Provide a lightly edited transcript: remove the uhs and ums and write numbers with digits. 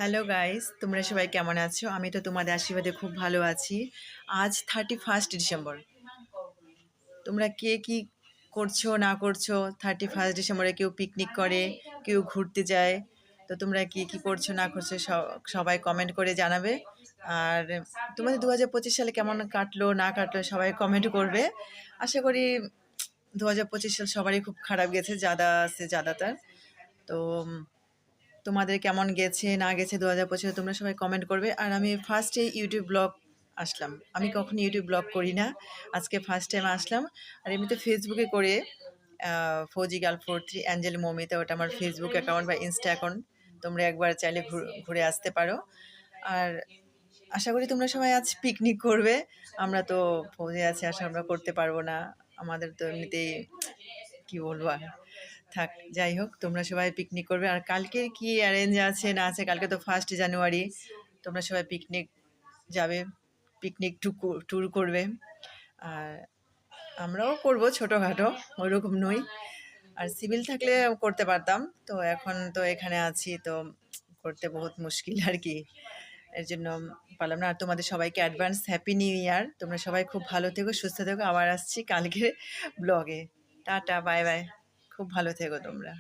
Hello guys, তোমরা সবাই কেমন আছো? আমি তো তোমাদের আশীর্বাদে খুব ভালো আছি। আজ 31 ডিসেম্বর। তোমরা কে কি করছো না করছো? 31 ডিসেম্বরে কেউ পিকনিক করে, কেউ ঘুরতে যায়। তো তোমরা কি কি করছো না করছো সবাই কমেন্ট করে জানাবে। আর তোমাদের 2025 সালে কেমন কাটলো না কাটলো সবাই কমেন্ট করবে। আশা করি 2025 সাল সবারই খুব খারাপ গেছে, যাদা আছে যাদাতার। তো তোমাদের কেমন গেছে না গেছে 2025 তোমরা সবাই কমেন্ট করবে। আর আমি ফার্স্টে ইউটিউব ব্লগ আসলাম। আমি কখনো ইউটিউব ব্লগ করি না, আজকে ফার্স্ট টাইম আসলাম। আর এমনিতে ফেসবুকে করে ফৌজি গার্ল 43 অ্যাঞ্জেল মৌমিতা, ওটা আমার ফেসবুক অ্যাকাউন্ট বা ইনস্টা অ্যাকাউন্ট। তোমরা একবার চাইলে ঘুরে আসতে পারো। আর আশা করি তোমরা সবাই আজ পিকনিক করবে। আমরা তো ফৌজি আছি, আশা আমরা করতে পারবো না। আমাদের তো এমনিতেই কি বলবো আর, থাক যাই হোক, তোমরা সবাই পিকনিক করবে। আর কালকে কি অ্যারেঞ্জ আছে না আছে, কালকে তো 1 জানুয়ারি, তোমরা সবাই পিকনিক যাবে, পিকনিক ট্যুর করবে। আর আমরাও করবো ছোটোখাটো, ওইরকম নই। আর সিভিল থাকলে করতে পারতাম, তো এখন তো এখানে আছি, তো করতে বহুত মুশকিল আর কি। এর জন্য পারলাম না। আর তোমাদের সবাইকে অ্যাডভান্স হ্যাপি নিউ ইয়ার। তোমরা সবাই খুব ভালো থেকো, সুস্থ থেকো। আবার আসছি কালকে ব্লগে। Tata, bye bye. খুব ভালো থেকো তোমরা।